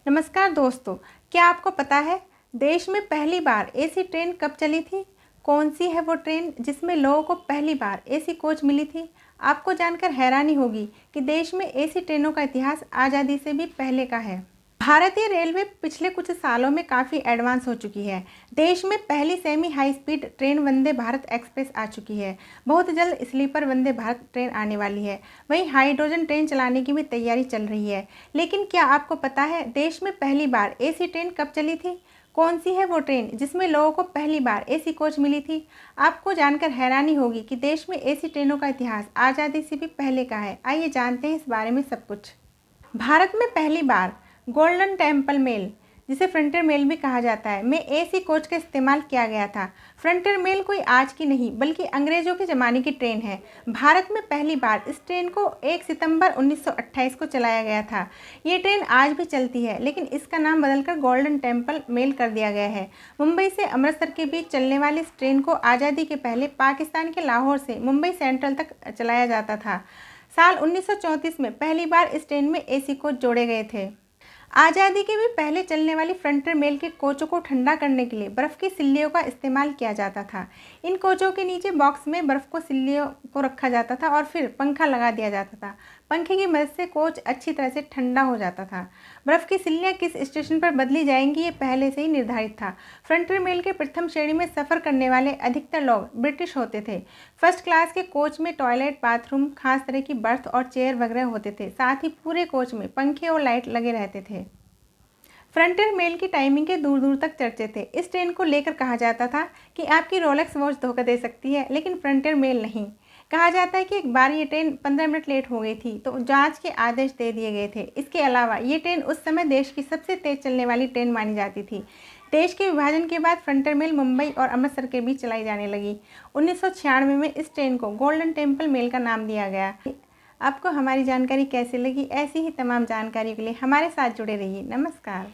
नमस्कार दोस्तों, क्या आपको पता है देश में पहली बार एसी ट्रेन कब चली थी? कौन सी है वो ट्रेन जिसमें लोगों को पहली बार एसी कोच मिली थी? आपको जानकर हैरानी होगी कि देश में एसी ट्रेनों का इतिहास आज़ादी से भी पहले का है। भारतीय रेलवे पिछले कुछ सालों में काफ़ी एडवांस हो चुकी है। देश में पहली semi high speed train Vande Bharat express आ चुकी है। बहुत जल्द स्लीपर वंदे भारत ट्रेन आने वाली है। वहीं हाइड्रोजन ट्रेन चलाने की भी तैयारी चल रही है। लेकिन क्या आपको पता है देश में पहली बार एसी ट्रेन कब चली थी? कौन सी है वो ट्रेन जिसमें लोगों को पहली बार एसी कोच मिली थी? आपको जानकर हैरानी होगी कि देश में एसी ट्रेनों का इतिहास आज़ादी से भी पहले का है। आइए जानते हैं इस बारे में सब कुछ। भारत में पहली बार गोल्डन टेम्पल मेल, जिसे फ्रंटियर मेल भी कहा जाता है, में एसी कोच का इस्तेमाल किया गया था। फ्रंटियर मेल कोई आज की नहीं बल्कि अंग्रेजों के ज़माने की ट्रेन है। भारत में पहली बार इस ट्रेन को 1 सितंबर 1928 को चलाया गया था। ये ट्रेन आज भी चलती है, लेकिन इसका नाम बदलकर गोल्डन टेम्पल मेल कर दिया गया है। मुंबई से अमृतसर के बीच चलने वाली इस ट्रेन को आज़ादी के पहले पाकिस्तान के लाहौर से मुंबई सेंट्रल तक चलाया जाता था। साल 1934 में पहली बार इस ट्रेन में एसी कोच जोड़े गए थे। आज़ादी के भी पहले चलने वाली फ्रंटियर मेल के कोचों को ठंडा करने के लिए बर्फ़ की सिल्लियों का इस्तेमाल किया जाता था। इन कोचों के नीचे बॉक्स में बर्फ़ को सिल्लियों को रखा जाता था और फिर पंखा लगा दिया जाता था। पंखे की मदद से कोच अच्छी तरह से ठंडा हो जाता था। बर्फ़ की सिल्लियाँ किस स्टेशन पर बदली जाएंगी ये पहले से ही निर्धारित था। फ्रंटियर मेल के प्रथम श्रेणी में सफ़र करने वाले अधिकतर लोग ब्रिटिश होते थे। फर्स्ट क्लास के कोच में टॉयलेट, बाथरूम, खास तरह की बर्थ और चेयर वगैरह होते थे। साथ ही पूरे कोच में पंखे और लाइट लगे रहते थे। फ्रंटियर मेल की टाइमिंग के दूर दूर तक चर्चे थे। इस ट्रेन को लेकर कहा जाता था कि आपकी रोलेक्स वॉच धोखा दे सकती है, लेकिन फ्रंटियर मेल नहीं। कहा जाता है कि एक बार ये ट्रेन 15 मिनट लेट हो गई थी तो जांच के आदेश दे दिए गए थे। इसके अलावा ये ट्रेन उस समय देश की सबसे तेज चलने वाली ट्रेन मानी जाती थी। देश के विभाजन के बाद फ्रंटियर मेल मुंबई और अमृतसर के बीच चलाई जाने लगी। 1996 में इस ट्रेन को गोल्डन टेम्पल मेल का नाम दिया गया। आपको हमारी जानकारी कैसी लगी? ऐसी ही तमाम जानकारी के लिए हमारे साथ जुड़े रहिए। नमस्कार।